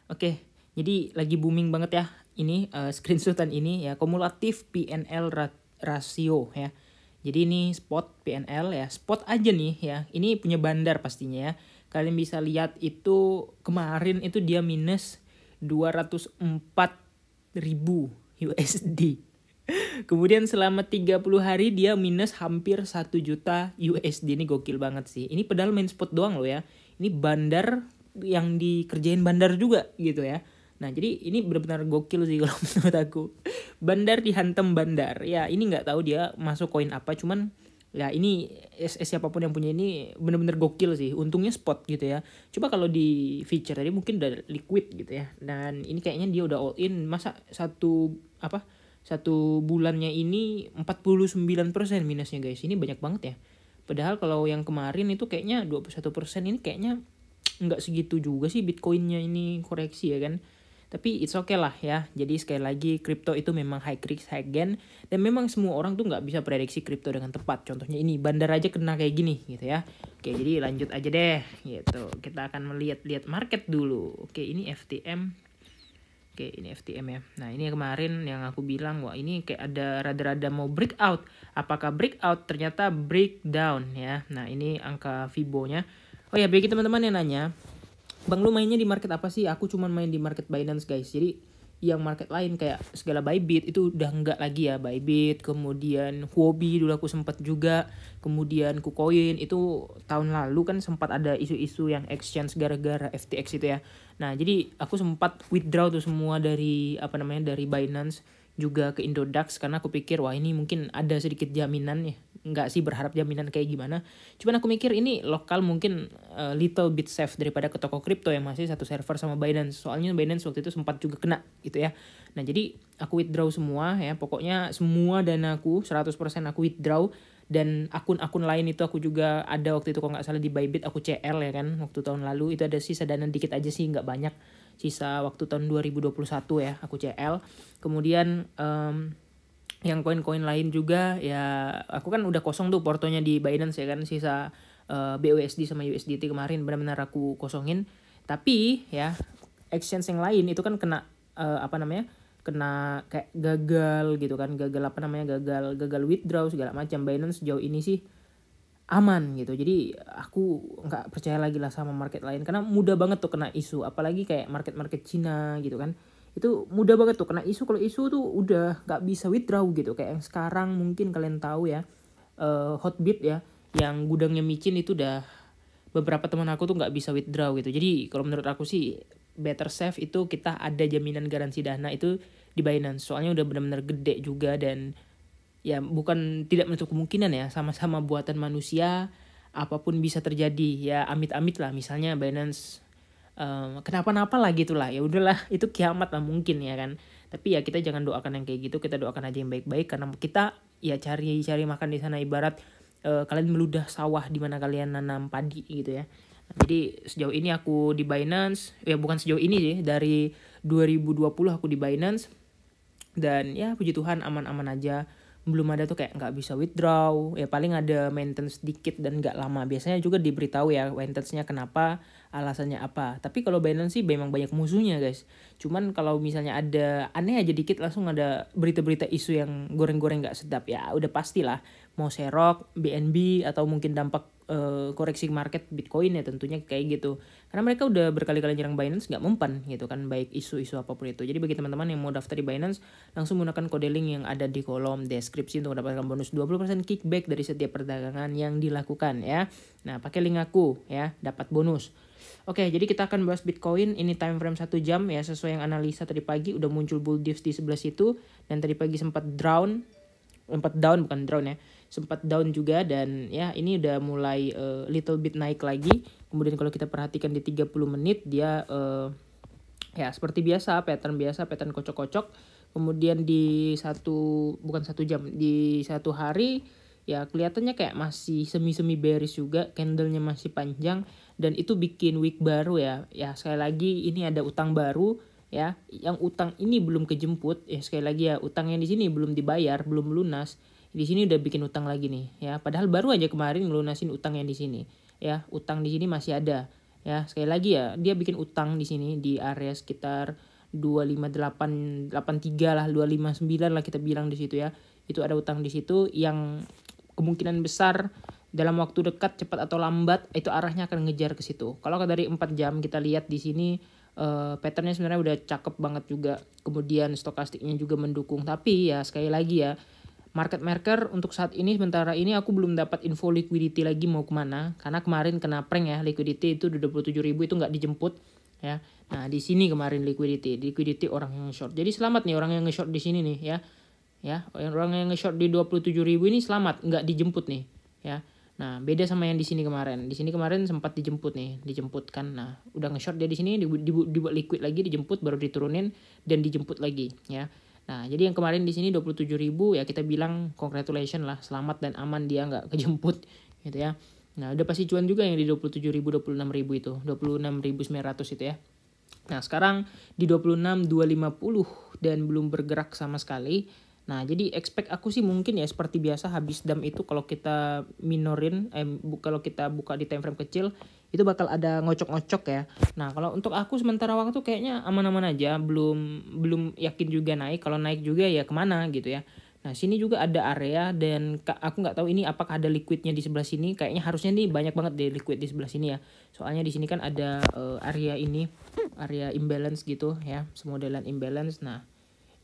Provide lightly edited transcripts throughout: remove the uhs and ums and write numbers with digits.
Oke, jadi lagi booming banget ya ini screenshotan ini ya, kumulatif PNL rasio ya. Jadi ini spot PNL ya, spot aja nih ya. Ini punya bandar pastinya ya. Kalian bisa lihat itu kemarin itu dia minus 204.000 USD. Kemudian selama 30 hari dia minus hampir 1 juta USD. Ini gokil banget sih. Ini padahal main spot doang loh ya. Ini bandar yang dikerjain bandar juga gitu ya. Nah jadi ini benar-benar gokil sih kalau menurut aku. Bandar dihantam bandar. Ya ini nggak tahu dia masuk koin apa. Cuman ya ini siapapun yang punya ini benar-benar gokil sih. Untungnya spot gitu ya. Coba kalau di feature tadi mungkin udah liquid gitu ya. Dan ini kayaknya dia udah all in. Masa satu bulannya ini 49% minusnya guys. Ini banyak banget ya. Padahal kalau yang kemarin itu kayaknya 21%, ini kayaknya nggak segitu juga sih Bitcoinnya ini koreksi ya kan. Tapi it's okay lah ya. Jadi sekali lagi kripto itu memang high risk high gain. Dan memang semua orang tuh nggak bisa prediksi kripto dengan tepat. Contohnya ini bandar aja kena kayak gini gitu ya. Oke jadi lanjut aja deh gitu. Kita akan melihat-lihat market dulu. Oke ini FTM. Oke ini FTM ya. Nah ini kemarin yang aku bilang wah ini kayak ada rada-rada mau breakout. Apakah breakout? Ternyata breakdown ya. Nah ini angka Fibo-nya. Oh ya bagi teman-teman yang nanya, Bang lu mainnya di market apa sih? Aku cuma main di market Binance guys. Jadi yang market lain kayak segala Bybit itu udah enggak lagi ya. Bybit, kemudian Huobi dulu aku sempat juga. Kemudian KuCoin itu tahun lalu kan sempat ada isu-isu yang exchange gara-gara FTX itu ya. Nah jadi aku sempat withdraw tuh semua dari dari Binance juga ke Indodax karena aku pikir wah ini mungkin ada sedikit jaminan ya. Nggak sih berharap jaminan kayak gimana. Cuman aku mikir ini lokal mungkin little bit safe daripada ke toko kripto yang masih satu server sama Binance. Soalnya Binance waktu itu sempat juga kena gitu ya. Nah jadi aku withdraw semua ya. Pokoknya semua danaku 100% aku withdraw. Dan akun-akun lain itu aku juga ada waktu itu kalau nggak salah di Bybit aku CL ya kan. Waktu tahun lalu itu ada sisa dana dikit aja sih nggak banyak. Sisa waktu tahun 2021 ya aku CL. Kemudian yang koin-koin lain juga ya aku kan udah kosong tuh portonya di Binance ya kan sisa BUSD sama USDT kemarin benar-benar aku kosongin. Tapi ya exchange yang lain itu kan kena kena kayak gagal gitu kan, gagal withdraw segala macam. Binance sejauh ini sih aman gitu. Jadi aku nggak percaya lagi lah sama market lain karena mudah banget tuh kena isu, apalagi kayak market Cina gitu kan. Itu mudah banget tuh kena isu. Kalau isu tuh udah nggak bisa withdraw gitu. Kayak yang sekarang mungkin kalian tahu ya, Hotbit ya, yang gudangnya micin itu udah beberapa teman aku tuh nggak bisa withdraw gitu. Jadi kalau menurut aku sih better safe itu kita ada jaminan garansi dana itu di Binance. Soalnya udah benar-benar gede juga dan ya bukan tidak menutup kemungkinan ya, sama-sama buatan manusia, apapun bisa terjadi ya, amit-amit lah misalnya Binance kenapa-napa lah gitulah, ya udahlah itu kiamat lah mungkin ya kan. Tapi ya kita jangan doakan yang kayak gitu, kita doakan aja yang baik-baik karena kita ya cari makan di sana. Ibarat kalian meludah sawah di mana kalian nanam padi gitu ya. Nah, jadi sejauh ini aku di Binance, ya bukan sejauh ini sih, dari 2020 aku di Binance. Dan ya puji Tuhan aman-aman aja. Belum ada tuh kayak nggak bisa withdraw. Ya paling ada maintenance dikit dan nggak lama. Biasanya juga diberitahu ya maintenance-nya kenapa, alasannya apa. Tapi kalau Binance sih memang banyak musuhnya guys. Cuman kalau misalnya ada aneh aja dikit langsung ada berita-berita isu yang goreng-goreng nggak sedap. Ya udah pastilah mau serok, BNB atau mungkin dampak koreksi market Bitcoin ya tentunya kayak gitu. Karena mereka udah berkali-kali nyerang Binance nggak mempan gitu kan, baik isu-isu apapun itu. Jadi bagi teman-teman yang mau daftar di Binance langsung menggunakan kode link yang ada di kolom deskripsi untuk mendapatkan bonus 20% kickback dari setiap perdagangan yang dilakukan ya. Nah pakai link aku ya dapat bonus. Oke, jadi kita akan bahas Bitcoin. Ini time frame 1 jam ya, sesuai yang analisa tadi pagi udah muncul bull dips di sebelah situ dan tadi pagi sempat down bukan down ya, sempat down juga. Dan ya ini udah mulai little bit naik lagi. Kemudian kalau kita perhatikan di 30 menit dia ya seperti biasa pattern kocok-kocok. Kemudian di bukan 1 jam, di 1 hari ya kelihatannya kayak masih semi bearish juga, candlenya masih panjang dan itu bikin wick baru ya. Ya sekali lagi ini ada utang baru ya, yang utang ini belum kejemput ya. Sekali lagi ya, utang yang di sini belum dibayar, belum lunas, di sini udah bikin utang lagi nih ya. Padahal baru aja kemarin ngelunasin utang yang di sini ya, utang di sini masih ada Ya, sekali lagi ya, dia bikin utang di sini di area sekitar 25883 lah, 259 lah kita bilang di situ ya. Itu ada utang di situ yang kemungkinan besar dalam waktu dekat cepat atau lambat itu arahnya akan ngejar ke situ. Kalau dari 4 jam kita lihat di sini patternnya sebenarnya udah cakep banget juga. Kemudian stokastiknya juga mendukung. Tapi ya sekali lagi ya, market maker untuk saat ini sementara ini aku belum dapat info liquidity lagi mau kemana, karena kemarin kena prank ya, liquidity itu 27.000 itu nggak dijemput ya. Nah di sini kemarin liquidity orang yang short, jadi selamat nih orang yang nge-short di sini nih ya orang yang nge-short di 27.000 ini selamat nggak dijemput nih ya. Nah beda sama yang di sini kemarin sempat dijemput kan. Nah udah nge-short dia di sini dibuat liquid lagi, dijemput baru diturunin dan dijemput lagi ya. Nah, jadi yang kemarin di sini 27.000 ya kita bilang congratulations lah, selamat dan aman dia nggak kejemput gitu ya. Nah, udah pasti cuan juga yang di 27.000, 26.000 itu, 26.900 itu ya. Nah, sekarang di 26.250 dan belum bergerak sama sekali. Nah, jadi expect aku sih mungkin ya seperti biasa habis dam itu kalau kita minorin, kalau kita buka di time frame kecil, itu bakal ada ngocok-ngocok ya. Nah, kalau untuk aku sementara waktu kayaknya aman-aman aja, belum yakin juga naik. Kalau naik juga ya kemana gitu ya. Nah, sini juga ada area dan aku nggak tahu ini apakah ada liquidnya di sebelah sini. Kayaknya harusnya nih banyak banget deh liquid di sebelah sini ya. Soalnya di sini kan ada area ini, area imbalance gitu ya, semodelan imbalance. Nah,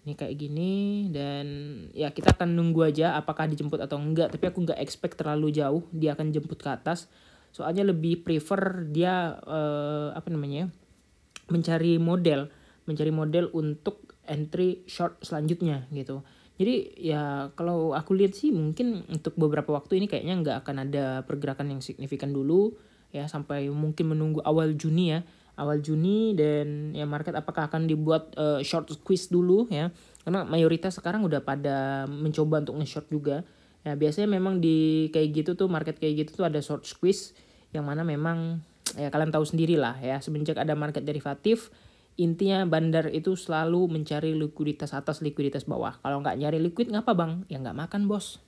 ini kayak gini dan ya kita akan nunggu aja apakah dijemput atau enggak. Tapi aku nggak expect terlalu jauh dia akan jemput ke atas. Soalnya lebih prefer dia mencari model untuk entry short selanjutnya gitu. Jadi ya kalau aku lihat sih mungkin untuk beberapa waktu ini kayaknya nggak akan ada pergerakan yang signifikan dulu ya, sampai mungkin menunggu awal Juni ya. Awal Juni dan ya market apakah akan dibuat short squeeze dulu ya. Karena mayoritas sekarang udah pada mencoba untuk nge-short juga. Ya biasanya memang di kayak gitu tuh, market kayak gitu tuh ada short squeeze yang mana memang ya kalian tahu sendiri lah ya, semenjak ada market derivatif intinya bandar itu selalu mencari likuiditas atas likuiditas bawah. Kalau nggak nyari liquid ngapa bang? Ya nggak makan bos.